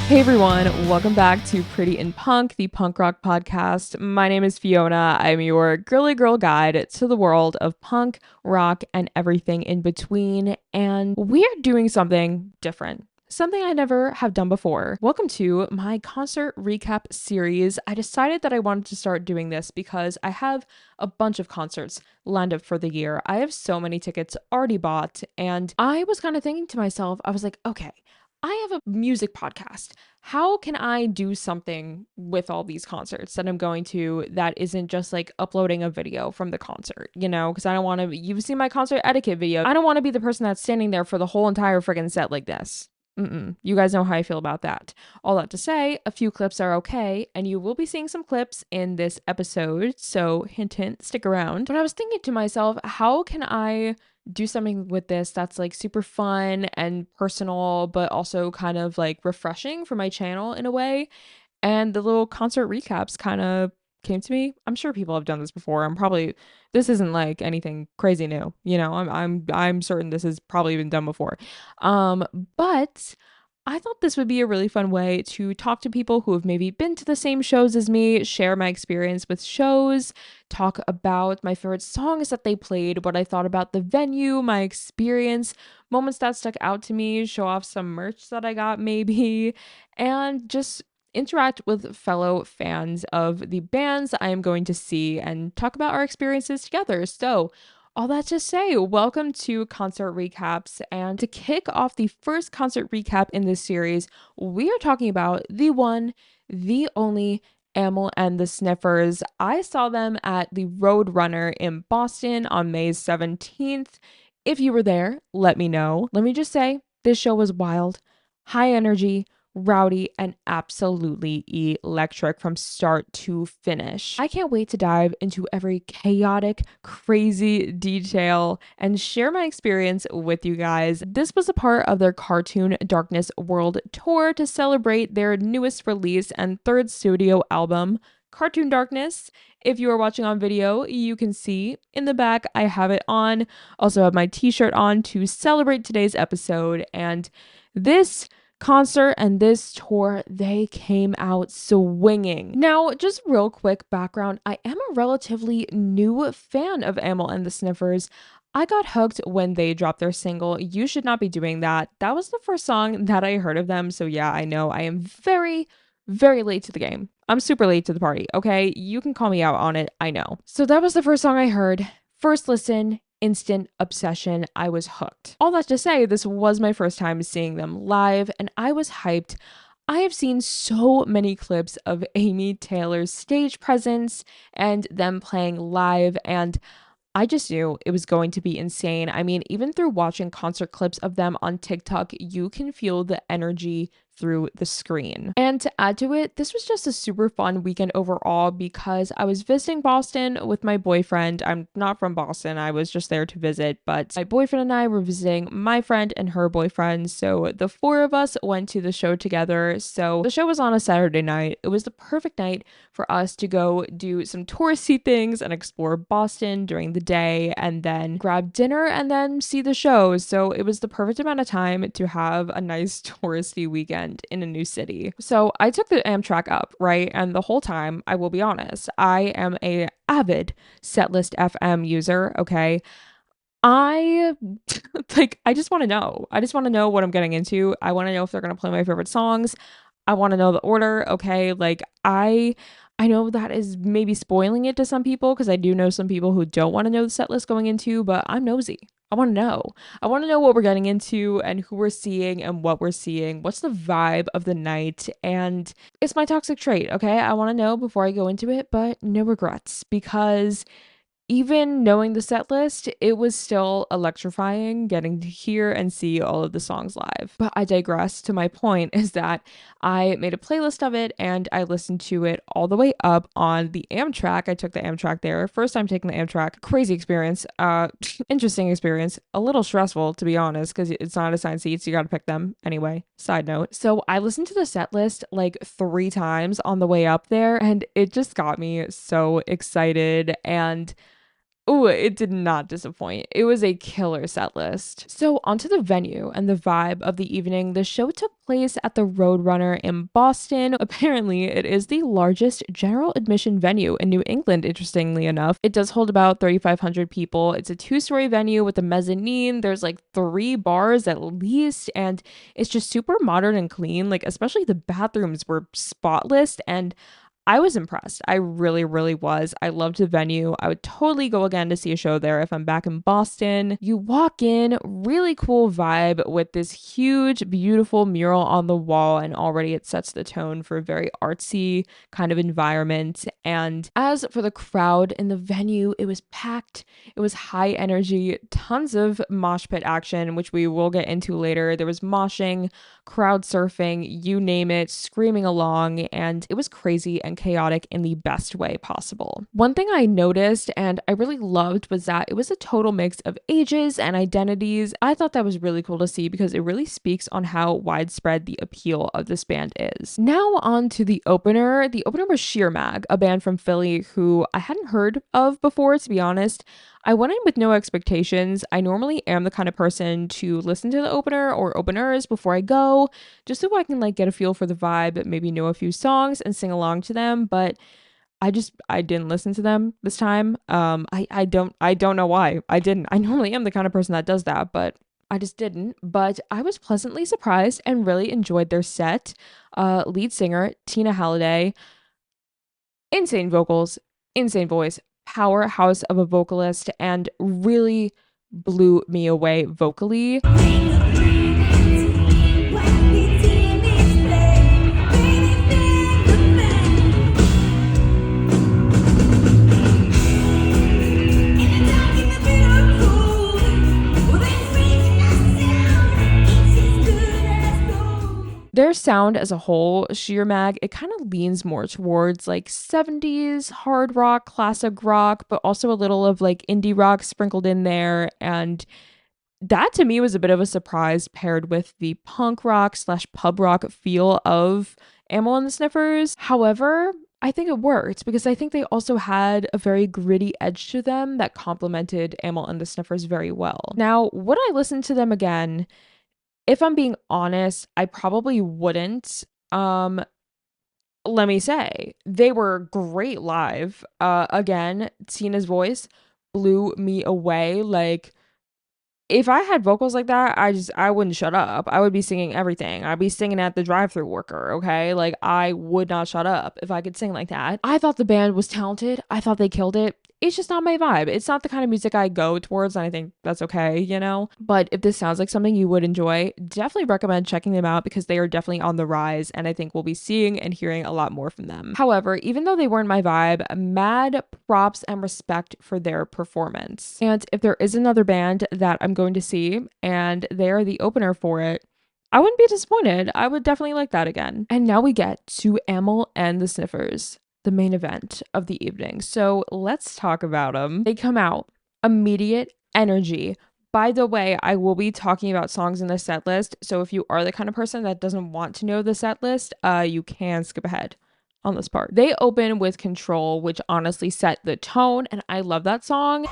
Hey everyone, welcome back to Pretty in Punk, the punk rock podcast. My name is Fiona. I'm your girly girl guide to the world of punk, rock, and everything in between. And we're doing something different. Something I never have done before. Welcome to my concert recap series. I decided that I wanted to start doing this because I have a bunch of concerts lined up for the year. I have so many tickets already bought, and I was kind of thinking to myself, I was like, okay, I have a music podcast. How can I do something with all these concerts that I'm going to that isn't just like uploading a video from the concert, Because I don't want to, you've seen my concert etiquette video. I don't want to be the person that's standing there for the whole entire friggin' set like this. You guys know how I feel about that. All that to say, a few clips are okay, and you will be seeing some clips in this episode, so hint, hint, stick around. But I was thinking to myself, how can I do something with this that's like super fun and personal, but also kind of like refreshing for my channel in a way? And the little concert recaps kind of came to me. I'm sure people have done this before. This isn't like anything crazy new. I'm certain this has probably been done before. But I thought this would be a really fun way to talk to people who have maybe been to the same shows as me, share my experience with shows, talk about my favorite songs that they played, what I thought about the venue, my experience, moments that stuck out to me, show off some merch that I got maybe, and just interact with fellow fans of the bands I am going to see and talk about our experiences together. So, all that to say, welcome to Concert Recaps. And to kick off the first concert recap in this series, we are talking about the one, the only Amyl and the Sniffers. I saw them at the Roadrunner in Boston on May 17th. If you were there, let me know. Let me just say, this show was wild, high energy, rowdy, and absolutely electric from start to finish. I can't wait to dive into every chaotic, crazy detail and share my experience with you guys. This was a part of their Cartoon Darkness World Tour to celebrate their newest release and third studio album, Cartoon Darkness. If you are watching on video, you can see in the back I have it on. Also have my t-shirt on to celebrate today's episode, and this concert and this tour, they came out swinging. Now, just real quick background, I am a relatively new fan of Amyl and the Sniffers. I got hooked when they dropped their single, You Should Not Be Doing That. That was the first song that I heard of them, so yeah, I know I am very, very late to the game. I'm super late to the party, okay? You can call me out on it, I know. So that was the first song I heard. First listen, instant obsession. I was hooked. All that to say, this was my first time seeing them live, and I was hyped. I have seen so many clips of Amy Taylor's stage presence and them playing live, and I just knew it was going to be insane. I mean, even through watching concert clips of them on TikTok, you can feel the energy through the screen. And to add to it, this was just a super fun weekend overall because I was visiting Boston with my boyfriend. I'm not from Boston, I was just there to visit, but my boyfriend and I were visiting my friend and her boyfriend. So the four of us went to the show together. So the show was on a Saturday night. It was the perfect night for us to go do some touristy things and explore Boston during the day and then grab dinner and then see the show. So it was the perfect amount of time to have a nice touristy weekend in a new city. So I took the Amtrak up, right? And the whole time, I will be honest, I am a avid Setlist FM user, okay? I I just want to know. I just want to know what I'm getting into. I want to know if they're going to play my favorite songs. I want to know the order, okay? I know that is maybe spoiling it to some people because I do know some people who don't want to know the set list going into, but I'm nosy. I want to know. I want to know what we're getting into and who we're seeing and what we're seeing. What's the vibe of the night? And it's my toxic trait, okay? I want to know before I go into it, but no regrets because even knowing the set list, it was still electrifying getting to hear and see all of the songs live. But I digress. To my point is that I made a playlist of it and I listened to it all the way up on the Amtrak. I took the Amtrak there. First time taking the Amtrak. Crazy experience. Interesting experience. A little stressful, to be honest, because it's not assigned seats. You got to pick them anyway. Side note. So I listened to the set list like 3 times on the way up there and it just got me so excited. And Oh, it did not disappoint. It was a killer set list. So, onto the venue and the vibe of the evening. The show took place at the Roadrunner in Boston. Apparently, it is the largest general admission venue in New England, interestingly enough. It does hold about 3,500 people. It's a two-story venue with a mezzanine. There's like 3 bars at least, and it's just super modern and clean. Like, especially the bathrooms were spotless, and I was impressed. I really, really was. I loved the venue. I would totally go again to see a show there if I'm back in Boston. You walk in, really cool vibe with this huge, beautiful mural on the wall, and already it sets the tone for a very artsy kind of environment. And as for the crowd in the venue, it was packed. It was high energy, tons of mosh pit action, which we will get into later. There was moshing, crowd surfing, you name it, screaming along, and it was crazy and chaotic in the best way possible. One thing I noticed and I really loved was that it was a total mix of ages and identities. I thought that was really cool to see because it really speaks on how widespread the appeal of this band is. Now on to the opener. The opener was Sheer Mag, a band from Philly who I hadn't heard of before, to be honest. I went in with no expectations. I normally am the kind of person to listen to the opener or openers before I go, just so I can like get a feel for the vibe, maybe know a few songs and sing along to them. But I didn't listen to them this time. I don't know why I didn't. I normally am the kind of person that does that, but I just didn't. But I was pleasantly surprised and really enjoyed their set. Lead singer Tina Halliday, insane vocals, insane voice, powerhouse of a vocalist, and really blew me away vocally. Their sound as a whole, Sheer Mag, it kind of leans more towards like 70s hard rock, classic rock, but also a little of like indie rock sprinkled in there. And that to me was a bit of a surprise paired with the punk rock slash pub rock feel of Amyl and the Sniffers. However, I think it worked because I think they also had a very gritty edge to them that complemented Amyl and the Sniffers very well. Now, would I listen to them again? If I'm being honest, I probably wouldn't. Let me say, they were great live. Again, Tina's voice blew me away. Like, if I had vocals like that, I wouldn't shut up. I would be singing everything. I'd be singing at the drive-through worker, okay? Like, I would not shut up if I could sing like that. I thought the band was talented. I thought they killed it. It's just not my vibe. It's not the kind of music I go towards, and I think that's okay, you know? But if this sounds like something you would enjoy, definitely recommend checking them out because they are definitely on the rise, and I think we'll be seeing and hearing a lot more from them. However, even though they weren't my vibe, mad props and respect for their performance. And if there is another band that I'm going to see, and they're the opener for it, I wouldn't be disappointed. I would definitely like that again. And now we get to Amyl and the Sniffers, the main event of the evening. So let's talk about them. They come out, immediate energy. By the way, I will be talking about songs in the set list. So if you are the kind of person that doesn't want to know the set list, you can skip ahead on this part. They open with Control, which honestly set the tone, and I love that song.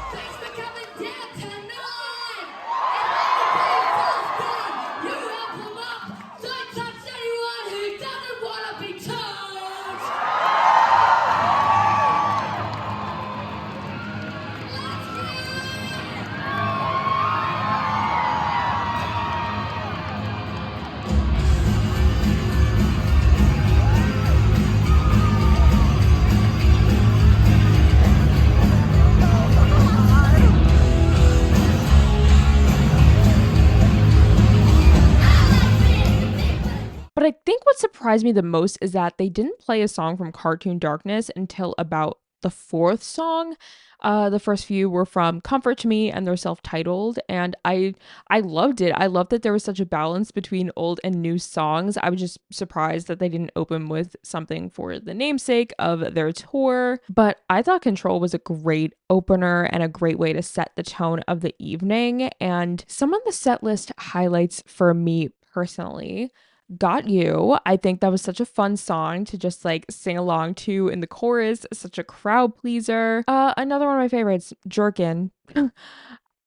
But I think what surprised me the most is that they didn't play a song from Cartoon Darkness until about the fourth song. The first few were from Comfort to Me and they're self-titled, and I loved it. I loved that there was such a balance between old and new songs. I was just surprised that they didn't open with something for the namesake of their tour, but I thought Control was a great opener and a great way to set the tone of the evening. And some of the set list highlights for me personally, Got You. I think that was such a fun song to just like sing along to in the chorus, such a crowd pleaser. Another one of my favorites, Jerkin.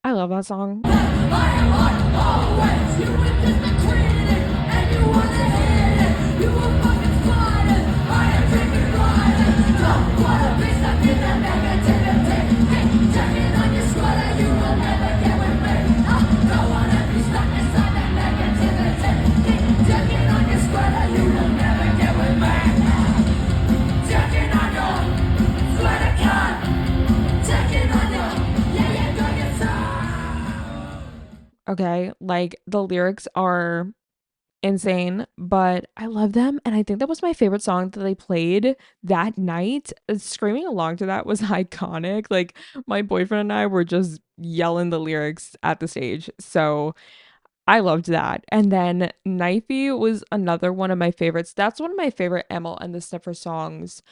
I love that song. Okay, like the lyrics are insane, but I love them. And I think that was my favorite song that they played that night. Screaming along to that was iconic. Like my boyfriend and I were just yelling the lyrics at the stage. So I loved that. And then Knifey was another one of my favorites. That's one of my favorite Amyl and the Sniffer songs,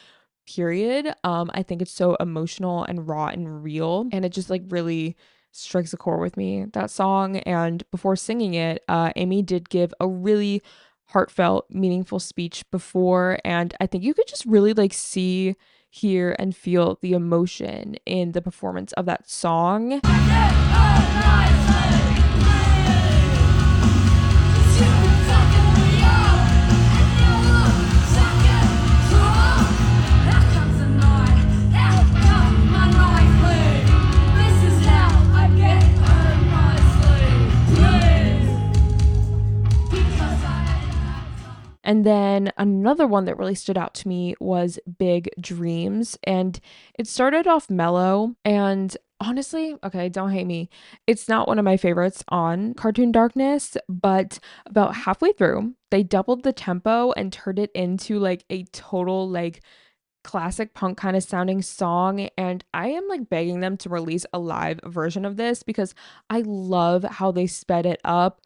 period. I think it's so emotional and raw and real, and it just like really strikes a chord with me, that song. And before singing it, Amy did give a really heartfelt, meaningful speech before, and I think you could just really like see, hear, and feel the emotion in the performance of that song. And then another one that really stood out to me was Big Dreams. And it started off mellow. And honestly, okay, don't hate me, it's not one of my favorites on Cartoon Darkness, but about halfway through, they doubled the tempo and turned it into like a total like classic punk kind of sounding song. And I am like begging them to release a live version of this because I love how they sped it up.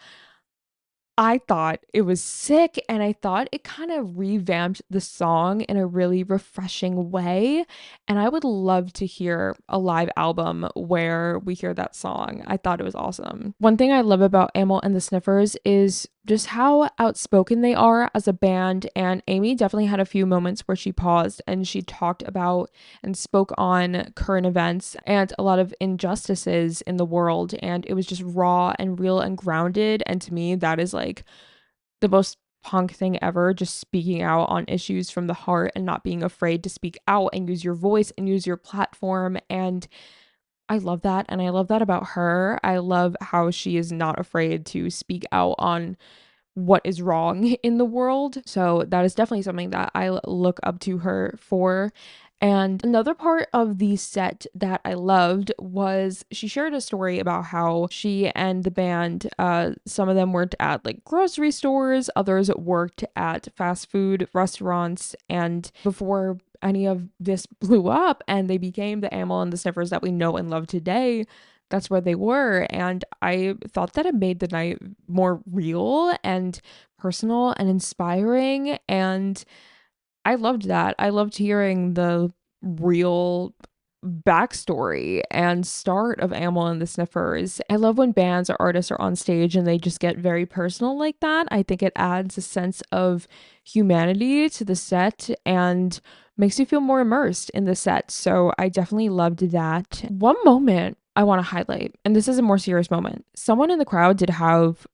I thought it was sick, and I thought it kind of revamped the song in a really refreshing way. And I would love to hear a live album where we hear that song. I thought it was awesome. One thing I love about Amyl and the Sniffers is just how outspoken they are as a band. And Amy definitely had a few moments where she paused and she talked about and spoke on current events and a lot of injustices in the world. And it was just raw and real and grounded. And to me, that is like the most punk thing ever, just speaking out on issues from the heart and not being afraid to speak out and use your voice and use your platform. And I love that. And I love that about her. I love how she is not afraid to speak out on what is wrong in the world. So that is definitely something that I look up to her for. And another part of the set that I loved was she shared a story about how she and the band, some of them worked at like grocery stores, others worked at fast food restaurants. And before any of this blew up and they became the Amyl and the Sniffers that we know and love today, that's where they were. And I thought that it made the night more real and personal and inspiring. And I loved that. I loved hearing the real backstory and start of Amyl and the Sniffers. I love when bands or artists are on stage and they just get very personal like that. I think it adds a sense of humanity to the set and makes you feel more immersed in the set. So I definitely loved that. One moment I want to highlight, and this is a more serious moment. Someone in the crowd did have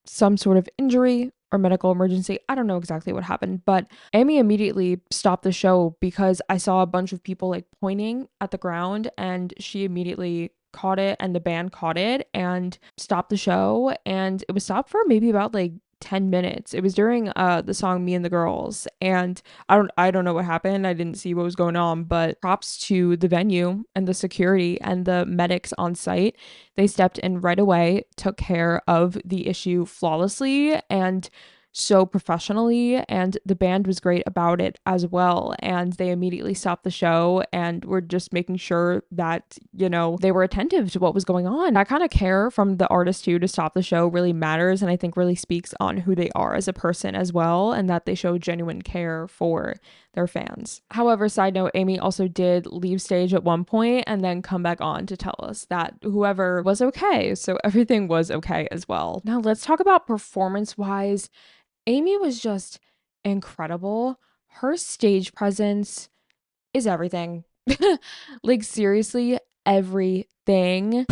some sort of injury or medical emergency. I don't know exactly what happened, but Amy immediately stopped the show because I saw a bunch of people like pointing at the ground, and she immediately caught it and the band caught it and stopped the show. And it was stopped for maybe about like 10 minutes. It was during the song Me and the Girls, and I don't know what happened. I didn't see what was going on, but props to the venue and the security and the medics on site. They stepped in right away, took care of the issue flawlessly and so professionally, and the band was great about it as well. And they immediately stopped the show and were just making sure that, you know, they were attentive to what was going on. That kind of care from the artist too to stop the show really matters, and I think really speaks on who they are as a person as well, and that they show genuine care for their fans. However, side note, Amy also did leave stage at one point and then come back on to tell us that whoever was okay. So everything was okay as well. Now let's talk about performance wise. Amy was just incredible. Her stage presence is everything. Like, seriously, everything.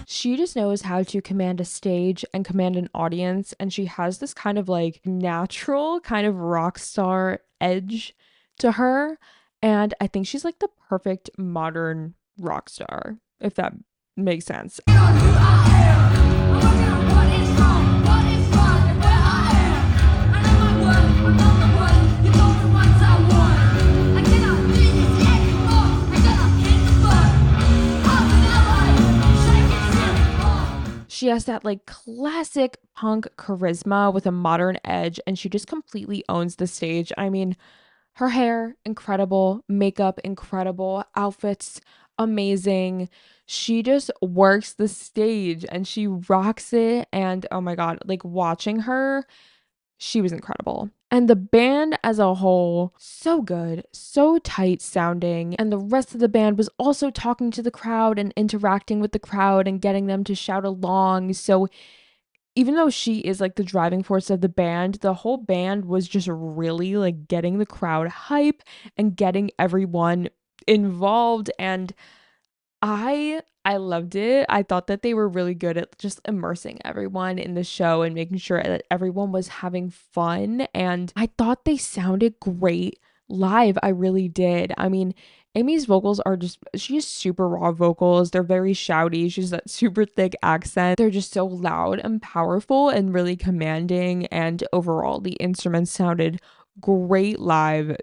She just knows how to command a stage and command an audience, and she has this kind of like natural kind of rock star edge to her. And I think she's like the perfect modern rock star, if that makes sense. She has that like classic punk charisma with a modern edge, and she just completely owns the stage. I mean, her hair, incredible, makeup, incredible, outfits, amazing. She just works the stage and she rocks it. And oh my God, like watching her, she was incredible. And the band as a whole, so good, so tight sounding. And the rest of the band was also talking to the crowd and interacting with the crowd and getting them to shout along. So even though she is like the driving force of the band, the whole band was just really like getting the crowd hype and getting everyone involved. And I loved it. I thought that they were really good at just immersing everyone in the show and making sure that everyone was having fun. And I thought they sounded great live. I really did. I mean, Amy's vocals are just, she has super raw vocals. They're very shouty. She's that super thick accent. They're just so loud and powerful and really commanding. And overall, the instruments sounded great live.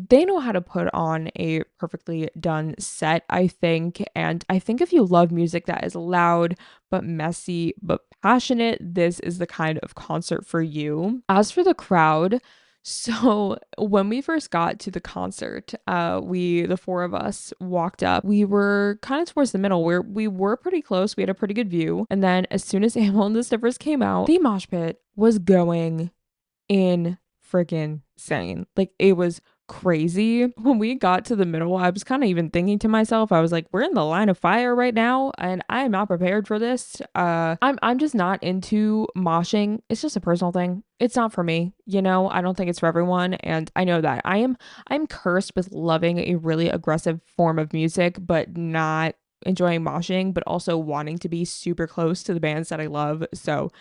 They know how to put on a perfectly done set, I think. And I think if you love music that is loud, but messy, but passionate, this is the kind of concert for you. As for the crowd, so when we first got to the concert, the four of us walked up. We were kind of towards the middle where we were pretty close. We had a pretty good view. And then as soon as Amyl and the Sniffers came out, the mosh pit was going in freaking insane. Like, it was crazy. When we got to the middle, I was kind of even thinking to myself, I was like, we're in the line of fire right now and I am not prepared for this. I'm just not into moshing. It's just a personal thing. It's not for me, you know. I don't think it's for everyone, and I know that. I'm cursed with loving a really aggressive form of music but not enjoying moshing, but also wanting to be super close to the bands that I love. So,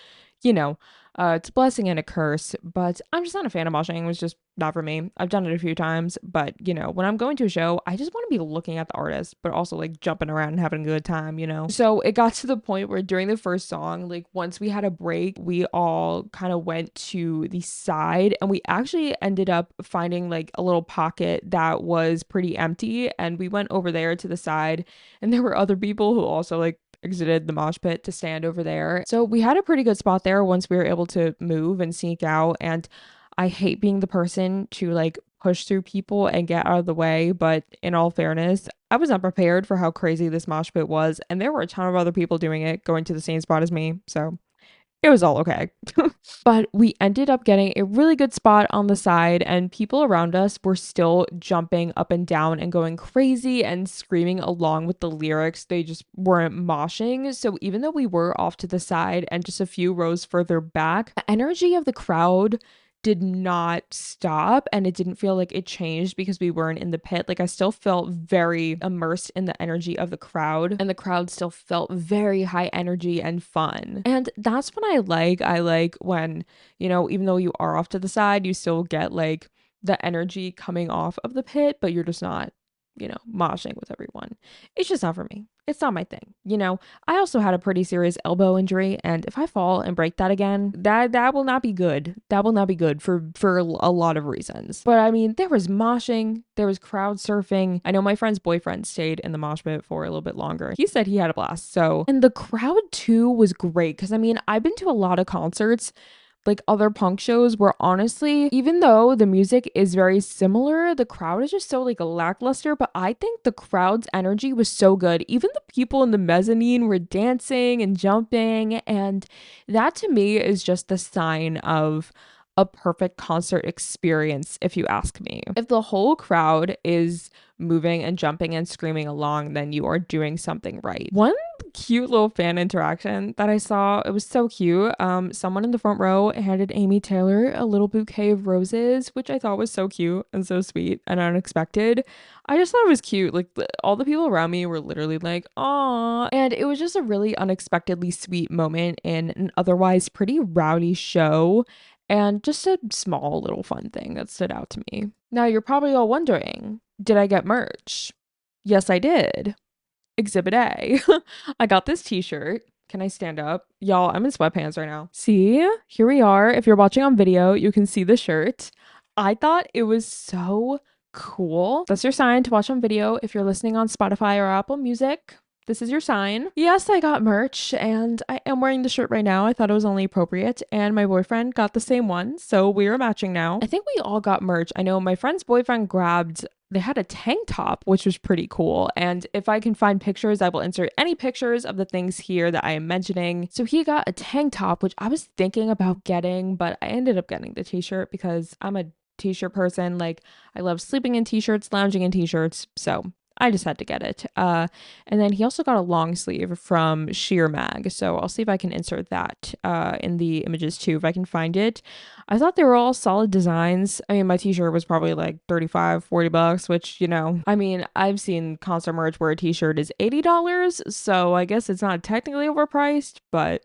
you know, it's a blessing and a curse, but I'm just not a fan of moshing. It was just not for me. I've done it a few times, but you know, when I'm going to a show, I just want to be looking at the artist, but also like jumping around and having a good time, you know? So it got to the point where during the first song, like once we had a break, we all kind of went to the side and we actually ended up finding like a little pocket that was pretty empty. And we went over there to the side and there were other people who also like exited the mosh pit to stand over there. So we had a pretty good spot there once we were able to move and sneak out. And I hate being the person to like push through people and get out of the way. But in all fairness, I was not prepared for how crazy this mosh pit was. And there were a ton of other people doing it, going to the same spot as me. So It was all okay. But we ended up getting a really good spot on the side, and people around us were still jumping up and down and going crazy and screaming along with the lyrics. They just weren't moshing. So even though we were off to the side and just a few rows further back, the energy of the crowd did not stop, and it didn't feel like it changed because we weren't in the pit. Like, I still felt very immersed in the energy of the crowd, and the crowd still felt very high energy and fun. And that's what I like when, even though you are off to the side, you still get like the energy coming off of the pit, but you're just not, moshing with everyone. It's just not for me. It's not my thing. I also had a pretty serious elbow injury, and if I fall and break that again, that will not be good. That will not be good for a lot of reasons. But I mean, there was moshing, there was crowd surfing. I know my friend's boyfriend stayed in the mosh pit for a little bit longer. He said he had a blast. So, and the crowd too was great, because I mean, I've been to a lot of concerts, like other punk shows, where honestly, even though the music is very similar, the crowd is just so like lackluster. But I think the crowd's energy was so good. Even the people in the mezzanine were dancing and jumping, and that to me is just the sign of a perfect concert experience, if you ask me. If the whole crowd is moving and jumping and screaming along, then you are doing something right. One cute little fan interaction that I saw, it was so cute. Someone in the front row handed Amy Taylor a little bouquet of roses, which I thought was so cute and so sweet and unexpected. I just thought it was cute. Like, all the people around me were literally like, "Aw," and it was just a really unexpectedly sweet moment in an otherwise pretty rowdy show, and just a small little fun thing that stood out to me. Now you're probably all wondering, did I get merch? Yes, I did. Exhibit A. I got this t-shirt. Can I stand up? Y'all, I'm in sweatpants right now. See, here we are. If you're watching on video, you can see the shirt. I thought it was so cool. That's your sign to watch on video. If you're listening on Spotify or Apple Music, this is your sign. Yes, I got merch, and I am wearing the shirt right now. I thought it was only appropriate, and my boyfriend got the same one, so we are matching now. I think we all got merch. I know my friend's boyfriend they had a tank top, which was pretty cool. And if I can find pictures, I will insert any pictures of the things here that I am mentioning. So he got a tank top, which I was thinking about getting, but I ended up getting the t-shirt because I'm a t-shirt person. Like, I love sleeping in t-shirts, lounging in t-shirts. So I just had to get it. And then he also got a long sleeve from Sheer Mag. So I'll see if I can insert that in the images too, if I can find it. I thought they were all solid designs. I mean, my t-shirt was probably like $35-$40, which, I mean, I've seen concert merch where a t-shirt is $80. So I guess it's not technically overpriced, but,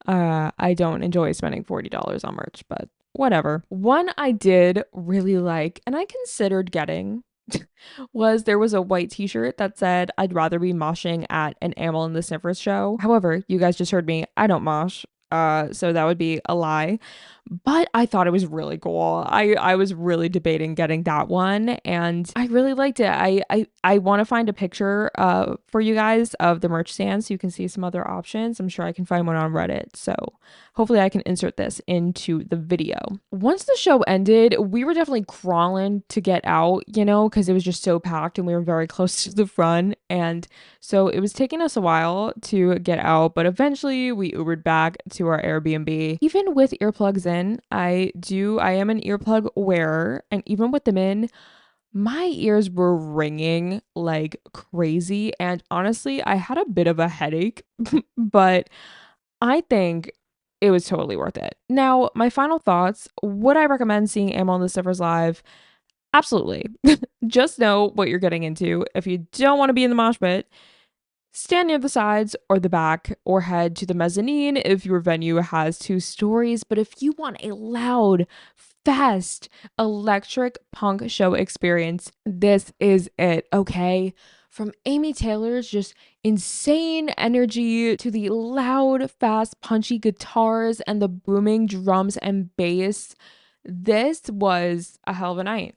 I don't enjoy spending $40 on merch, but whatever. One I did really like, and I considered getting, there was a white t-shirt that said, "I'd rather be moshing at an Amyl and the Sniffers show." However, you guys just heard me, I don't mosh. So that would be a lie. But I thought it was really cool. I was really debating getting that one, and I really liked it. I want to find a picture for you guys of the merch stand so you can see some other options. I'm sure I can find one on Reddit. So hopefully I can insert this into the video. Once the show ended, we were definitely crawling to get out, because it was just so packed and we were very close to the front. And so it was taking us a while to get out, but eventually we Ubered back to our Airbnb. Even with earplugs in, I am an earplug wearer, and even with them in, my ears were ringing like crazy, and honestly, I had a bit of a headache, but I think it was totally worth it. Now, my final thoughts, would I recommend seeing Amyl and the Sniffers live? Absolutely. Just know what you're getting into. If you don't want to be in the mosh pit, stand near the sides or the back, or head to the mezzanine if your venue has 2 stories. But if you want a loud, fast, electric punk show experience, this is it, okay? From Amy Taylor's just insane energy to the loud, fast, punchy guitars and the booming drums and bass, this was a hell of a night.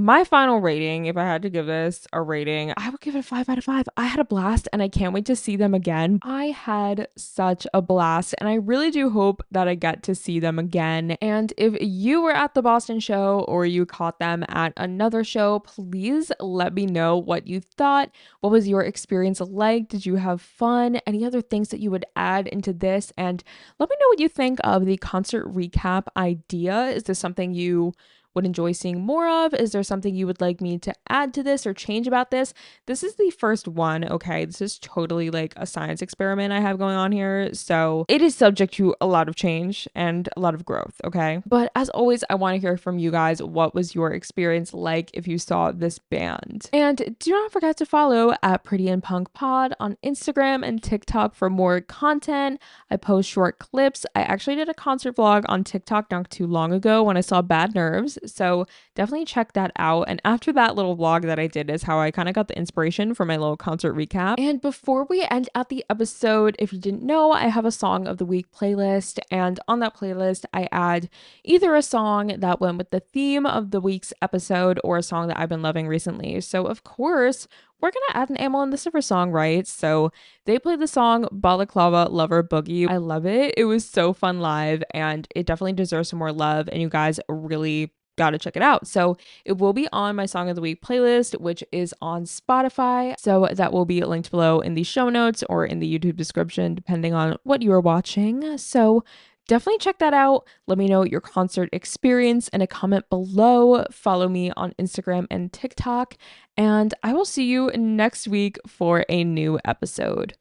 my final rating, if I had to give this a rating, I would give it a 5 out of 5. I had a blast and I can't wait to see them again. I had such a blast and I really do hope that I get to see them again. And if you were at the Boston show or you caught them at another show, please let me know what you thought. What was your experience like? Did you have fun? Any other things that you would add into this? And let me know what you think of the concert recap idea. Is this something you would enjoy seeing more of? Is there something you would like me to add to this or change about this? This is the first one, okay? This is totally like a science experiment I have going on here. So it is subject to a lot of change and a lot of growth, okay? But as always, I want to hear from you guys. What was your experience like if you saw this band? And do not forget to follow at Pretty and Punk Pod on Instagram and TikTok for more content. I post short clips. I actually did a concert vlog on TikTok not too long ago when I saw Bad Nerves. So definitely check that out. And after that little vlog that I did is how I kind of got the inspiration for my little concert recap. And before we end out the episode, if you didn't know, I have a Song of the Week playlist. And on that playlist, I add either a song that went with the theme of the week's episode or a song that I've been loving recently. So of course, we're going to add an Amyl and the Sniffers song, right? So they played the song Balaclava Lover Boogie. I love it. It was so fun live and it definitely deserves some more love. And you guys really got to check it out. So it will be on my Song of the Week playlist, which is on Spotify. So that will be linked below in the show notes or in the YouTube description, depending on what you are watching. So definitely check that out. Let me know your concert experience in a comment below. Follow me on Instagram and TikTok. And I will see you next week for a new episode.